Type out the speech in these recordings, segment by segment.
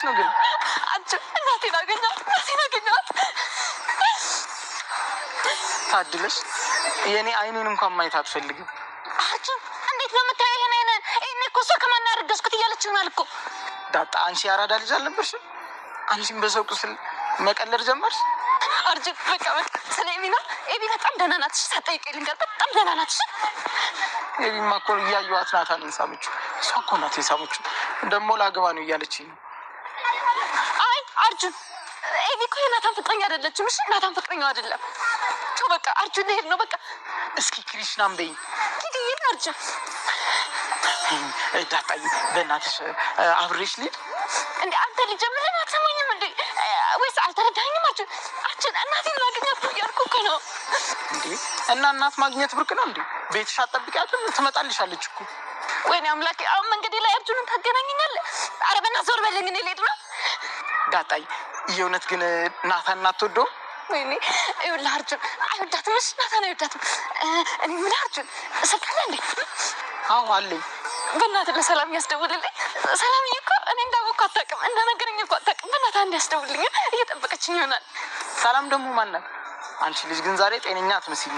ነው ግን አንቺ እናቴን አገኘኋት። ታድለሽ። የኔ አይኔን እንኳን ማየት አትፈልግም። አንቺ እንዴት ነው የምታየው? ይሄን አይነን እኔ እኮ እሷ ከማን ያረገዝኩት እያለች ይሆናል እኮ። ዳጣ አንቺ ያራዳ ልጅ አልነበርሽም? አንቺም በሰው ቁስል መቀለር ጀመርሽ። አርጅ በቃ ስለ ኤቢና ኤቢ በጣም ደህና ናት። ሳትጠይቀኝ ልንገር፣ በጣም ደህና ናት። ኤቢማ እኮ እያየኋት ናታንን ሳመችው። እሷ እኮ ናት የሳመችው። ደግሞ ላገባ ነው እያለችኝ ነው። አይ አርጁን ኤቢ እኮ የናታን ፍቅረኛ አይደለችም። እሺ ናታን ፍቅረኛው አይደለም። በቃ አርጁን ልሄድ ነው። በቃ እስኪ ክሪሽናም በይኝ። ኪዲዬን አርጁን ዳጣዬ በእናትሽ አብሬሽ ልሂድ። እንዴ አንተ ልጅ ምን አትሰማኝም እንዴ? ወይስ አልተረዳኸኝም? አርጁን እናቴን ላገኛት እያልኩ እኮ ነው። እንዴ እና እናት ማግኘት ብርቅ ነው እንዴ? ቤትሽ አትጠብቂያትም? ትመጣልሻለች እኮ። ወይኔ አምላኬ፣ አሁን መንገዴ ላይ አርጁንን ታገናኘኛለህ? ኧረ በእናትህ ዞር በለኝ። እኔ ልሄድ ነው። ዳጣዬ የእውነት ግን ናታን አትወደውም? ወይኔ ይኸውልህ አርጁን አይወዳትም። እሺ ናታን አይወዳትም። እኔ ምን አርጁን ስልክ አለ እንዴ? አዎ አለኝ። በእናትህ ለሰላም ያስደውልልኝ። ሰላምዬ እኮ እኔ እንዳወቅኩ አታውቅም፣ እንዳነገረኝ እኮ አታውቅም። በእናትህ አንድ ያስደውልልኝ፣ እየጠበቀችኝ ይሆናል። ሰላም ደግሞ ማናት? አንቺ ልጅ ግን ዛሬ ጤነኛ አትመስይም።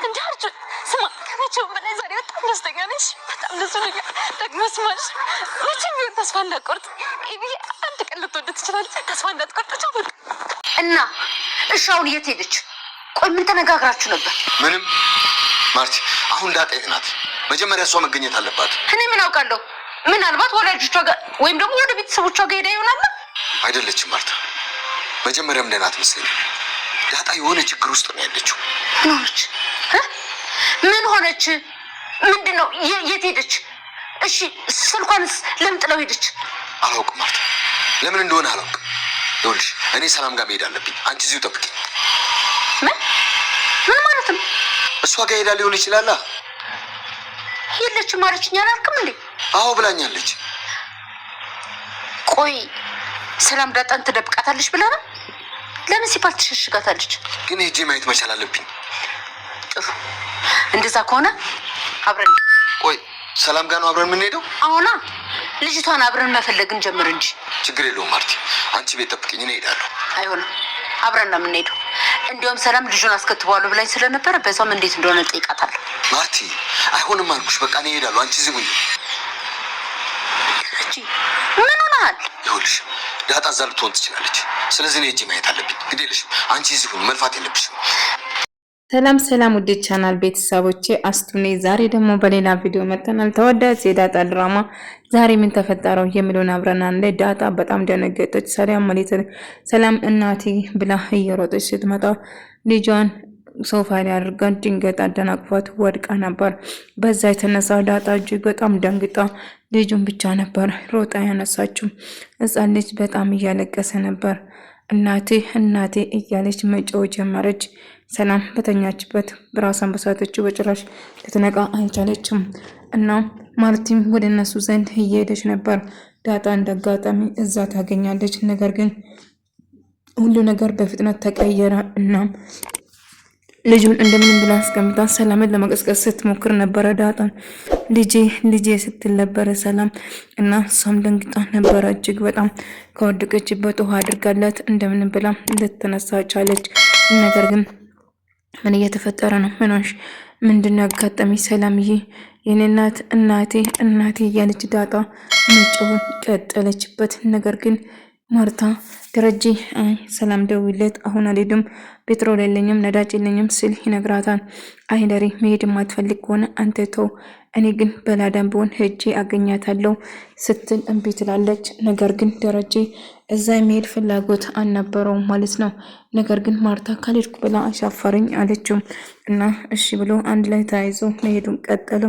እንደ አርጁን ስማ፣ ከመቼውም በላይ ዛሬ በጣም ደስተኛ ነሽ። በጣም ደስ ብሎኛል። ደግሞ ስማሽ መቼም ቢሆን ተስፋ እንዳትቆርጥ። ኤቢ አንድ ቀን ልትወድ ትችላለች። ተስፋ እንዳትቆርጥ። ቻው እና እሺ፣ አሁን የት ሄደች? ቆይ ምን ተነጋግራችሁ ነበር? ምንም ማርቲ፣ አሁን ዳጣ የት ናት? መጀመሪያ እሷ መገኘት አለባት። እኔ ምን አውቃለሁ? ምናልባት ወላጆቿ ጋር ወይም ደግሞ ወደ ቤተሰቦቿ ጋር ሄዳ ይሆናል። አይደለችም ማርታ፣ መጀመሪያም ደህና አትመስለኝም። ዳጣ የሆነ ችግር ውስጥ ነው ያለችው። ምን ሆነች? ምን ሆነች? ምንድን ነው? የት ሄደች? እሺ ስልኳንስ ለምን ጥለው ሄደች? አላውቅም ማርታ፣ ለምን እንደሆነ አላውቅም። ይኸውልሽ እኔ ሰላም ጋር መሄድ አለብኝ። አንቺ እዚሁ ጠብቂ። ምን ማለት ነው? እሷ ጋር ሄዳ ሊሆን ይችላል። የለችም ማለችኝ አላልክም እንዴ? አዎ ብላኛለች። ቆይ ሰላም ዳጣን ትደብቃታለች ብላ ነው? ለምን ሲባል ትሸሽጋታለች? ግን ሄጄ ማየት መቻል አለብኝ። ጥሩ፣ እንደዛ ከሆነ አብረን። ቆይ ሰላም ጋር ነው አብረን የምንሄደው? አሁና ልጅቷን አብረን መፈለግን ጀምር እንጂ። ችግር የለውም ማርቲ፣ አንቺ ቤት ጠብቅኝ፣ እኔ እሄዳለሁ። አይሆንም፣ አብረን ነው የምንሄደው። እንዲያውም ሰላም ልጁን አስከትበዋለሁ ብላኝ ስለነበረ በዛም እንዴት እንደሆነ ጠይቃታለሁ። ማርቲ አይሆንም አልኩሽ። በቃ እኔ እሄዳለሁ፣ አንቺ እዚህ ሁኚ። ምን ሆነሃል? ይኸውልሽ ዳጣ እዛ ልትሆን ትችላለች። ስለዚህ እኔ ሄጄ ማየት አለብኝ። ግድ የለሽም፣ አንቺ እዚህ ሁኚ፣ መልፋት የለብሽም። ሰላም ውድ ቻናል ቤተሰቦቼ፣ አስቱኔ ዛሬ ደግሞ በሌላ ቪዲዮ መጥተናል። ተወዳጅ የዳጣ ድራማ ዛሬ ምን ተፈጠረው የሚለውን አብረን አንዴ። ዳጣ በጣም ደነገጠች። ሰላም እናቴ ብላ እየሮጠች ስትመጣ ልጇን ሶፋ ላይ አድርጋ ድንገት አደናቅፏት ወድቃ ነበር። በዛ የተነሳ ዳጣ እጅግ በጣም ደንግጣ ልጁን ብቻ ነበር ሮጣ ያነሳችው። ሕፃን ልጅ በጣም እያለቀሰ ነበር። እናቴ እያለች መጮህ ጀመረች። ሰላም በተኛችበት በራሷን በሳተችው በጭራሽ ልትነቃ አልቻለችም። እና ማርቲም ወደ እነሱ ዘንድ እየሄደች ነበር። ዳጣ እንዳጋጣሚ እዛ ታገኛለች። ነገር ግን ሁሉ ነገር በፍጥነት ተቀየረ። እና ልጁን እንደምንም ብላ አስቀምጣ ሰላምን ለመቀስቀስ ስትሞክር ነበረ። ዳጣን ልጄ ስትል ነበረ ሰላም። እና እሷም ደንግጣ ነበረ። እጅግ በጣም ከወደቀችበት ውሃ አድርጋለት እንደምንም ብላ ልትነሳ ቻለች። ነገር ግን ምን እየተፈጠረ ነው? ምንድን ነው ያጋጠመኝ? ሰላምዬ የኔ እናቴ እያለች ዳጣ መጮህ ቀጠለችበት። ነገር ግን ማርታ ደረጀ ሰላም ደውለት፣ አሁን አልሄድም፣ ፔትሮል የለኝም፣ ነዳጅ የለኝም ስል ይነግራታል። አይደሪ መሄድ የማትፈልግ ከሆነ አንተ ተው፣ እኔ ግን በላዳም ቢሆን ሄጄ አገኛታለሁ ስትል እምቢ ትላለች። ነገር ግን ደረጀ እዛ የሚሄድ ፍላጎት አልነበረውም ማለት ነው። ነገር ግን ማርታ ካልሄድኩ ብላ አሻፈረኝ አለችው እና እሺ ብሎ አንድ ላይ ተያይዞ መሄዱን ቀጠሉ።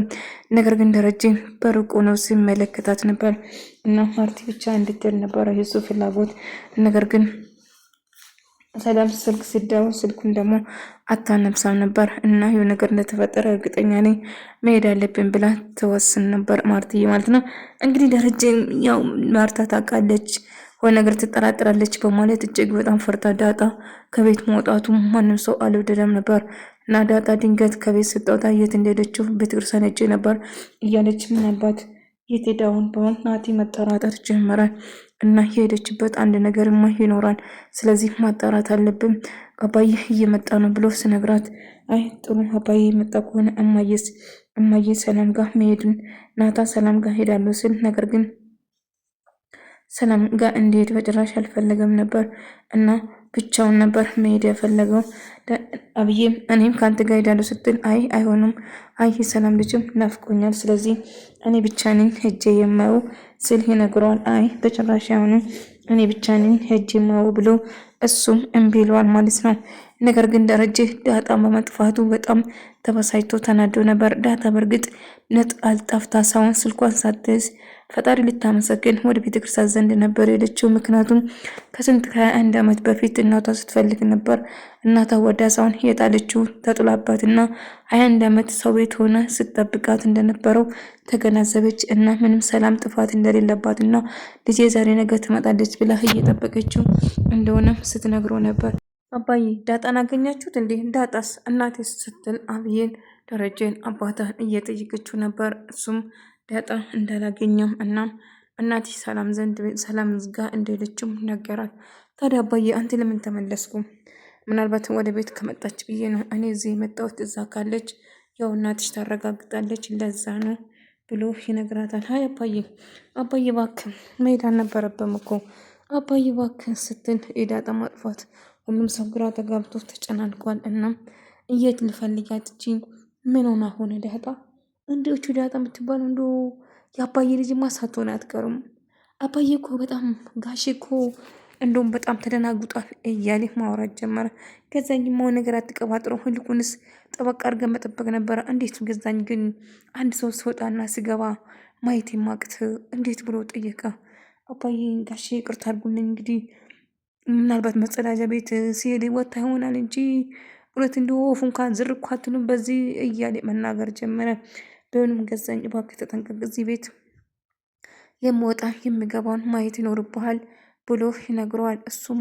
ነገር ግን ደረጀ በሩቁ ነው ሲመለከታት ነበር እና ማርቲ ብቻ እንድትል ነበረ የሱ ፍላጎት። ነገር ግን ሰላም ስልክ ሲደውል ስልኩን ደግሞ አታነብሳም ነበር እና የሆነ ነገር እንደተፈጠረ እርግጠኛ ነኝ መሄድ አለብን ብላ ተወስን ነበር ማርትዬ ማለት ነው። እንግዲህ ደረጀ ያው ማርታ ታውቃለች ወይ ነገር ትጠራጠራለች በማለት እጅግ በጣም ፈርታ ዳጣ ከቤት መውጣቱ ማንም ሰው አልወደደም ነበር እና ዳጣ ድንገት ከቤት ስትወጣ የት እንደሄደችው ቤተክርስቲያን ሄጄ ነበር እያለች ምናልባት የት ሄዳውን በሆን ናቲ መጠራጠር ጀመረ። እና የሄደችበት አንድ ነገርማ ይኖራል፣ ስለዚህ ማጣራት አለብን። አባዬ እየመጣ ነው ብሎ ስነግራት አይ ጥሩ አባዬ የመጣ ከሆነ እማዬ ሰላም ጋር መሄድን ናታ ሰላም ጋር ሄዳለሁ ስል ነገር ግን ሰላም ጋር እንዲሄድ በጭራሽ አልፈለገም ነበር እና ብቻውን ነበር መሄድ የፈለገው። አብዬም እኔም ከአንተ ጋር ሄዳለሁ ስትል አይ አይሆንም፣ አይ ሰላም ልጅም ናፍቆኛል፣ ስለዚህ እኔ ብቻ ነኝ ሄጄ የማየው ስል ይነግረዋል። አይ በጭራሽ አይሆንም፣ እኔ ብቻ ነኝ ሄጄ የማየው ብሎ እሱም እምቢ ይለዋል ማለት ነው። ነገር ግን ደረጀ ዳጣ በመጥፋቱ በጣም ተበሳጭቶ ተናዶ ነበር። ዳጣ በእርግጥ አልጠፍታ ሳይሆን ስልኳን ሳትይዝ ፈጣሪ ልታመሰግን ወደ ቤተክርስቲያን ዘንድ ነበር የሄደችው። ምክንያቱም ከስንት ከ21 ዓመት በፊት እናቷ ስትፈልግ ነበር። እናቷ ወዳ ሳይሆን የጣለችው ተጥላባትና 21 ዓመት ሰው ቤት ሆነ ስትጠብቃት እንደነበረው ተገናዘበች እና ምንም ሰላም ጥፋት እንደሌለባትና ልጄ ዛሬ ነገ ትመጣለች ብላ እየጠበቀችው እንደሆነ ስትነግረው ነበር። አባዬ ዳጣን አገኛችሁት እንዴ? ዳጣስ እናቴ ስትል አብዬን ደረጀን አባታን እየጠየቀችው ነበር። እሱም ዳጣ እንዳላገኘም እናም እናቴ ሰላም ዘንድ ሰላም ጋር እንደሄደችም ነገራት። ታዲያ አባዬ አንተ ለምን ተመለስኩ? ምናልባት ወደ ቤት ከመጣች ብዬ ነው እኔ እዚህ የመጣሁት። እዛ ካለች ያው እናትሽ ታረጋግጣለች ለዛ ነው ብሎ ይነግራታል። ሀይ አባዬ እባክህ መሄድ አልነበረብም እኮ አባዬ እባክህ ስትል የዳጣ ማጥፋት ሁሉም ሰው ግራ ተጋብቶ ተጨናንቋል። እናም እየት ልፈልጋት እቺ ምን ሆና ሆነ ዳጣ እንዴዎቹ ዳጣ የምትባለው እንዶ የአባዬ ልጅማ ሳትሆን አትቀሩም። አባዬ እኮ በጣም ጋሼ እኮ እንደውም በጣም ተደናግጧል እያለ ማውራት ጀመረ። ገዛኝ መሆን ነገር አትቀባጥረው፣ ይልቁንስ ጠበቃ አድርገን መጠበቅ ነበረ። እንዴት ገዛኝ ግን አንድ ሰው ሲወጣና ሲገባ ማየት የማቅት እንዴት ብሎ ጠየቀ። አባዬ ጋሼ ይቅርታ አድርጉልኝ እንግዲህ ምናልባት መጸዳጃ ቤት ሲሄድ ወታ ይሆናል እንጂ እውነት እንደ ወፍ እንኳን ዝር እኮ አትሉም በዚህ እያለ መናገር ጀመረ። ቢሆንም ገዛኝ እባክህ ተጠንቀቅ፣ እዚህ ቤት የምወጣ የሚገባውን ማየት ይኖርብሃል ብሎ ይነግረዋል። እሱም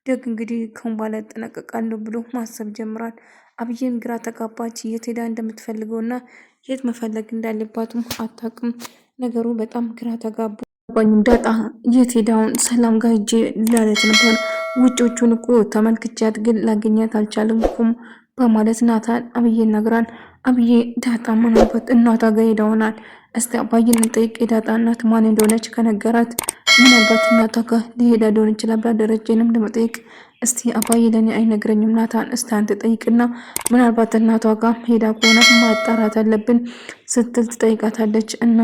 ደግ እንግዲህ ከሁን በኋላ እጠነቀቃለሁ ብሎ ማሰብ ጀምሯል። አብዬን ግራ ተጋባች። የት ሄዳ እንደምትፈልገውና የት መፈለግ እንዳለባትም አታውቅም። ነገሩ በጣም ግራ ተጋቡ። ዳጣ የት ሄዳውን ሰላም ጋር ሂጄ ላለት ነበር፣ ውጮቹን እኮ ተመልክቻት ግን ላገኛት አልቻልኩም በማለት ናታን አብዬ ነግራል። አብዬ ዳጣ ምናልባት እናቷ ጋር ሄዳውናል፣ እስቲ አባዬን እንጠይቅ፣ የዳጣ እናት ማን እንደሆነች ከነገራት ምናልባት እናቷ ጋር ሊሄዳ ሊሆን ይችላል ብላ ደረጀንም ለመጠየቅ እስቲ አባዬ ለእኔ አይነግረኝም ናታን፣ እስቲ አንተ ጠይቅና ምናልባት እናቷ ጋር ሄዳ ከሆነ ማጣራት አለብን ስትል ትጠይቃታለች። እና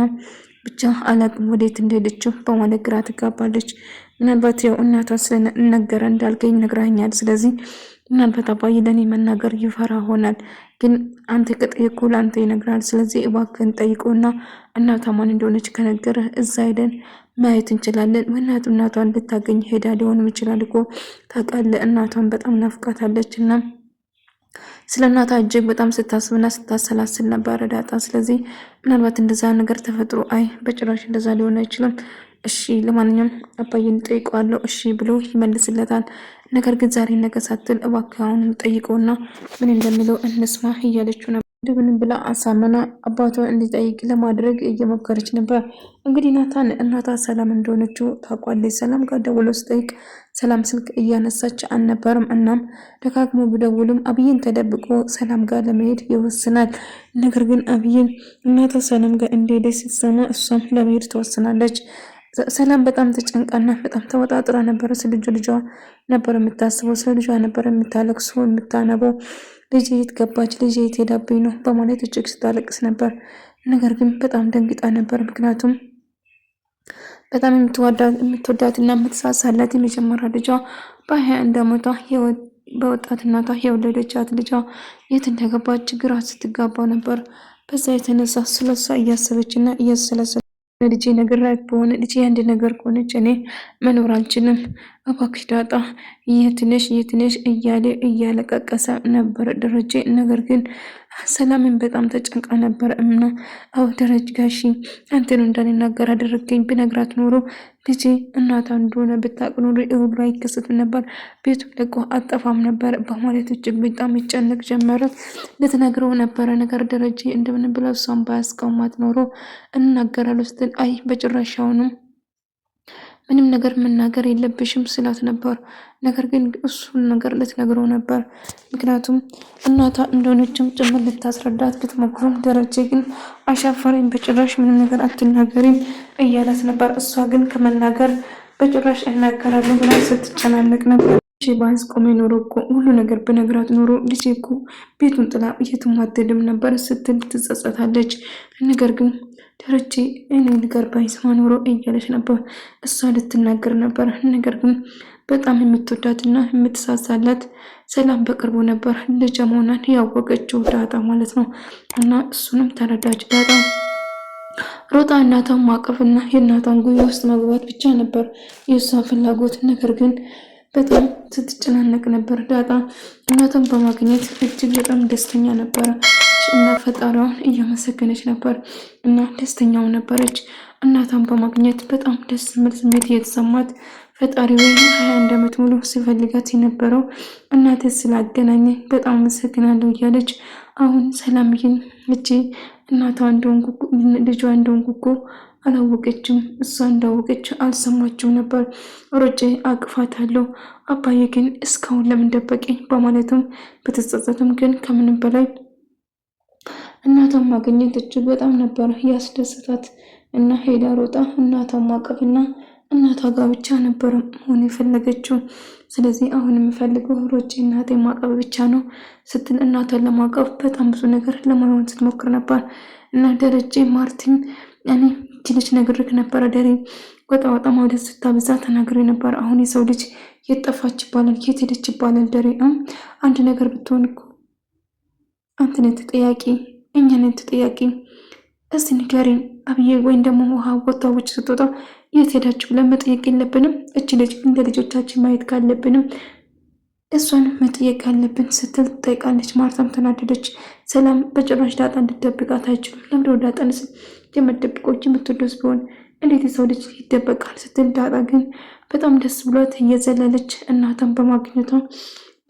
ብቻ አላቅም ወዴት እንደሄደችው በማለት ግራ ትጋባለች። ምናልባት ያው እናቷ ስለነገረ እንዳልገኝ ነግራኛል፣ ስለዚህ ምናልባት አባዬ ለእኔ መናገር ይፈራ ሆናል፣ ግን አንተ ከጠየቁ ለአንተ ይነግራል። ስለዚህ እባክህን ጠይቆና እናቷ ማን እንደሆነች ከነገረ እዛ ሄደን ማየት እንችላለን። ምክንያቱም እናቷን ልታገኝ ሄዳ ሊሆንም ይችላል እኮ ታውቃለህ፣ እናቷን በጣም ናፍቃታለች እና ስለ እናቷ እጅግ በጣም ስታስብና ስታሰላስል ነበር ዳጣ። ስለዚህ ምናልባት እንደዛ ነገር ተፈጥሮ አይ በጭራሽ እንደዛ ሊሆን አይችልም፣ እሺ ለማንኛውም አባዬን ጠይቀዋለሁ እሺ ብሎ ይመልስለታል። ነገር ግን ዛሬ ነገ ሳትል እባክህ አሁን ጠይቀውና ምን እንደሚለው እንስማ እያለችው ነበር። እንደምንም ብላ አሳመና አባቷን እንዲጠይቅ ለማድረግ እየሞከረች ነበር። እንግዲህ ናታን እናቷ ሰላም እንደሆነችው ታውቋለች። ሰላም ጋር ደውሎ ስጠይቅ ሰላም ስልክ እያነሳች አልነበረም። እናም ደጋግሞ ቢደውልም አብይን ተደብቆ ሰላም ጋር ለመሄድ ይወስናል። ነገር ግን አብይን እናቷ ሰላም ጋር እንደሄደች ስትሰማ እሷም ለመሄድ ትወስናለች። ሰላም በጣም ተጨንቃና በጣም ተወጣጥራ ነበረ። ስለ ልጇ ነበር የምታስበው፣ ስለ ልጇ ነበር የምታለቅሰው የምታነበው። ልጄ የት ገባች? ልጄ የት ሄዳብኝ ነው በማለት እጅግ ስታለቅስ ነበር። ነገር ግን በጣም ደንግጣ ነበር። ምክንያቱም በጣም የምትወዳትና የምትሳሳላት የመጀመሪያ ልጇ በ21 ዓመቷ በወጣትነቷ የወለደቻት ልጇ የት እንደገባች ግራ ስትጋባው ነበር። በዛ የተነሳ ስለሷ እያሰበችና እያሰላሰለች ልጄ ነገር በሆነ ልጄ አንድ ነገር ከሆነች እኔ መኖር አልችልም፣ እባክሽ ዳጣ የትነሽ እያለ እያለቀቀሰ ነበር ደረጀ። ነገር ግን ሰላምን በጣም ተጨንቃ ነበር። እና አዎ ደረጀ ጋሺ አንተን እንዳልናገር አደረገኝ። ብነግራት ኖሮ ልጄ እናቷ እንደሆነ ብታውቅ ኖሮ እሁሉ አይከሰትም ነበር፣ ቤቱ ለቆ አጠፋም ነበር በማለት እጅግ በጣም ይጨነቅ ጀመረ። ልትነግረው ነበረ ነገር ደረጀ እንደምን ብለው እሷን ባያስቀማት ኖሮ እናገራለሁ ስትል አይ በጭራሽ አሁንም ምንም ነገር መናገር የለብሽም ስላት ነበር። ነገር ግን እሱን ነገር ልትነግረው ነበር። ምክንያቱም እናቷ እንደሆነችም ጭምር ልታስረዳት ብትሞክሩም ደረጀ ግን አሻፈረኝ፣ በጭራሽ ምንም ነገር አትናገሪም እያላት ነበር። እሷ ግን ከመናገር በጭራሽ እናገራለሁ ብላ ስትጨናነቅ ነበር። ባስቆመ ኖሮ እኮ ሁሉ ነገር በነገራት ኖሮ ልጄ እኮ ቤቱን ጥላ የትም አትሄድም ነበር ስትል ትጸጸታለች። ነገር ግን ደረጀ እኔ ነገር ባይሰማ ኖሮ እያለች ነበር። እሷ ልትናገር ነበር። ነገር ግን በጣም የምትወዳትና የምትሳሳላት ሰላም በቅርቡ ነበር ልጅ መሆኗን ያወቀችው ዳጣ ማለት ነው። እና እሱንም ተረዳች። ዳጣ ሮጣ እናቷን ማቀፍና የእናቷን ጉያ ውስጥ መግባት ብቻ ነበር የእሷ ፍላጎት። ነገር ግን በጣም ስትጨናነቅ ነበር። ዳጣ እናቷን በማግኘት እጅግ በጣም ደስተኛ ነበረ እና ፈጣሪዋን እያመሰገነች ነበር እና ደስተኛው ነበረች። እናቷን በማግኘት በጣም ደስ የሚል ስሜት እየተሰማት ፈጣሪ ወይ 21 ዓመት ሙሉ ሲፈልጋት የነበረው እናቴ ስላገናኘኝ በጣም አመሰግናለሁ እያለች አሁን ሰላምዬን እቺ እናቷ እንደሆንኩ ልጇ እንደሆንኩ እኮ አላወቀችም። እሷ እንዳወቀች አልሰማችም ነበር። ሮጬ አቅፋታለሁ። አባዬ ግን እስካሁን ለምን ደበቀኝ በማለትም በተጸጸተም ግን ከምንም በላይ እናቷን ማግኘት እጅግ በጣም ነበር ያስደስታት እና ሄዳ ሮጣ እናቷን ማቀፍና እናቷ ጋር ብቻ ነበር መሆን የፈለገችው። ስለዚህ አሁን የምፈልገው ሮጬ እናቴን ማቀፍ ብቻ ነው ስትል እናቷን ለማቀፍ በጣም ብዙ ነገር ለማሆን ስትሞክር ነበር። እና ደረጀ ማርቲን እኔ ትንሽ ነግሬክ ነበረ ደሬ ወጣ ማለት ስታበዛ ተናግሬ ነበር። አሁን የሰው ልጅ የጠፋች ይባላል የት ሄደች ይባላል። ደሬ አንድ ነገር ብትሆን እኮ አንተ ነህ ተጠያቂ፣ እኛ ነን ተጠያቂ። እስቲ ንገሪኝ አብዬ ወይም ደግሞ ውሃ ወጣ ውጭ ስትወጣ የት ሄዳችሁ ብለን መጠየቅ የለብንም? እቺ ልጅ እንደ ልጆቻችን ማየት ካለብንም እሷን መጠየቅ ያለብን ስትል ትጠይቃለች። ማርታም ተናደደች። ሰላም በጭራሽ ዳጣ እንድትደብቃት አይችሉም። ለምደ ዳጣንስ የምትደብቆች የምትወደስ ቢሆን እንዴት የሰው ልጅ ይደበቃል ስትል ዳጣ ግን በጣም ደስ ብሏት እየዘለለች እናቷን በማግኘቷ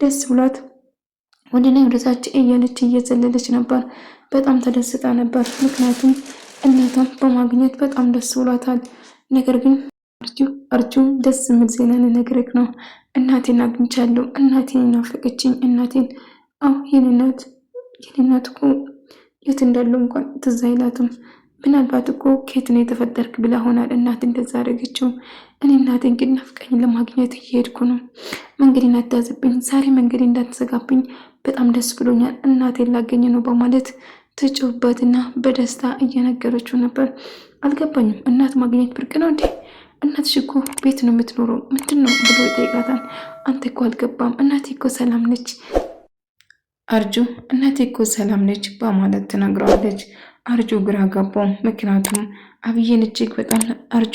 ደስ ብሏት ወደና ወደታች እያለች እየዘለለች ነበር። በጣም ተደስታ ነበር። ምክንያቱም እናቷን በማግኘት በጣም ደስ ብሏታል። ነገር ግን አርጁ ደስ የሚል ዜና ልነግርህ ነው። እናቴን አግኝቻለሁ። እናቴን ናፈቀችኝ። እናቴን የኔ እናት እኮ የት እንዳለው እንኳን ትዝ አይላትም። ምናልባት እኮ ከየት ነው የተፈጠርክ ብላ ሆናል እናት እንደዛ አደረገችው። እኔ እናቴን ግን ናፍቀኝ ለማግኘት እየሄድኩ ነው። መንገዴን አታዝብኝ፣ ዛሬ መንገዴን እንዳትዘጋብኝ በጣም ደስ ብሎኛል። እናቴን ላገኝ ነው በማለት ትጮህበትና በደስታ እየነገረችው ነበር። አልገባኝም፣ እናት ማግኘት ብርቅ ነው እንዴ? እናትሽ እኮ ቤት ነው የምትኖረው፣ ምንድን ነው ብሎ ይጠይቃታል። አንተ እኮ አልገባም፣ እናቴ እኮ ሰላም ነች። አርጁ እናቴ እኮ ሰላም ነች በማለት ትነግረዋለች። አርጁ ግራ ገባው። ምክንያቱም አብዬን እጅግ በጣም አርጁ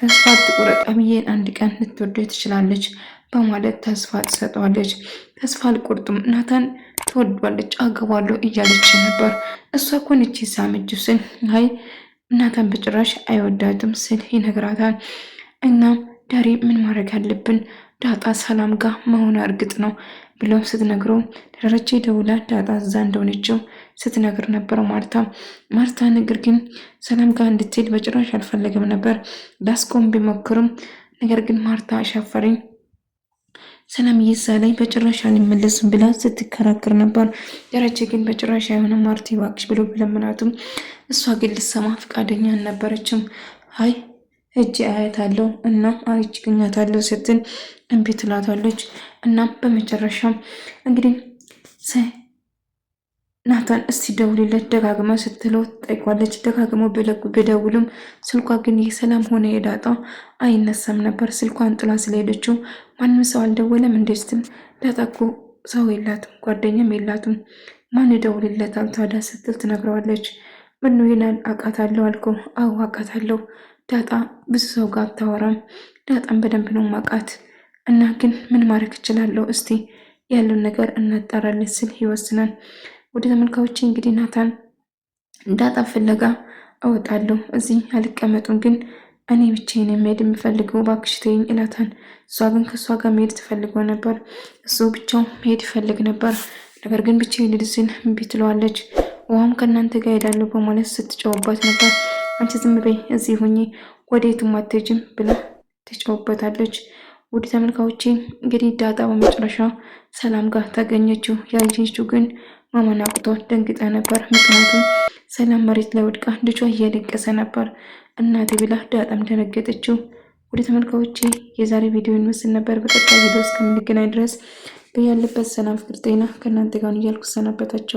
ተስፋ አትቁረጥ፣ አብዬን አንድ ቀን ልትወደው ትችላለች በማለት ተስፋ ትሰጠዋለች። ተስፋ አልቆርጥም፣ ናታን ትወዷለች፣ አገባለሁ እያለች ነበር። እሷ እኮ ነች ሳምጁ ስል አይ ናታን በጭራሽ አይወዳትም ስል ይነግራታል። እና ዳሬ ምን ማድረግ አለብን? ዳጣ ሰላም ጋር መሆኑ እርግጥ ነው ብለው ስትነግረው ደረጀ ደውላ ዳጣ እዛ እንደሆነችው ስትነግር ነበር ማርታ ነገር ግን ሰላም ጋር እንድትሄድ በጭራሽ አልፈለገም ነበር። ዳስቆም ቢሞክርም ነገር ግን ማርታ አሻፈረኝ፣ ሰላም ይዛ ላይ በጭራሽ አልመለስም ብላ ስትከራከር ነበር። ደረጀ ግን በጭራሽ አይሆንም ማርቲ እባክሽ ብሎ ቢለምናትም እሷ ግን ልትሰማ ፈቃደኛ አልነበረችም። አይ እጅ አያታለሁ እና አይች ግኛታለሁ ስትል እምቢ ትላታለች። እና በመጨረሻም እንግዲህ ናታን እስቲ ደውልለት ደጋግማ ስትለው ጠይቋለች። ደጋግሞ ቢደውልም ስልኳ ግን የሰላም ሆነ የዳጣ አይነሳም ነበር። ስልኳን ጥላ ስለሄደችው ማንም ሰው አልደወለም እንዴ ስትል ዳጣ እኮ ሰው የላትም ጓደኛም የላትም ማን ይደውልለታል ታዲያ ስትል ትነግረዋለች። ምነው ይላል አውቃታለሁ አልከው? አዎ አውቃታለሁ። ዳጣ ብዙ ሰው ጋር አታወራም። ዳጣን በደንብ ነው ማውቃት እና ግን ምን ማድረግ እችላለሁ? እስቲ ያለውን ነገር እናጣራለን ስል ይወስናል። ወደ ተመልካዮቼ እንግዲህ ናታን ዳጣ ፍለጋ እወጣለሁ፣ እዚህ አልቀመጡም፣ ግን እኔ ብቻዬን መሄድ የምፈልገው እባክሽ ተይኝ ይላታል። እሷ ግን ከእሷ ጋር መሄድ ትፈልገው ነበር፣ እሱ ብቻው መሄድ ይፈልግ ነበር። ነገር ግን ብቻዬን ልሂድ ሲል እምቢ ትለዋለች። ውሃም ከእናንተ ጋር ሄዳለሁ በማለት ስትጫወባት ነበር። አንቺ ዝም በይ እዚህ ሁኚ ወዴትም አትሄጂም ብላ ትጫወበታለች። ውድ ተመልካዮቼ እንግዲህ ዳጣ በመጨረሻ ሰላም ጋር ታገኘችው። ያየችው ግን ማመን አቅቷት ደንግጣ ነበር። ምክንያቱም ሰላም መሬት ላይ ወድቃ ልጇ እያለቀሰ ነበር። እናቴ ብላ ዳጣም ደነገጠችው። ወደ ተመልካዮቼ የዛሬ ቪዲዮ ይመስል ነበር። በቀጣይ ቪዲዮ እስከምንገናኝ ድረስ በያለበት ሰላም ፍቅር ጤና ከእናንተ ጋር እያልኩ ሰናበታቸው።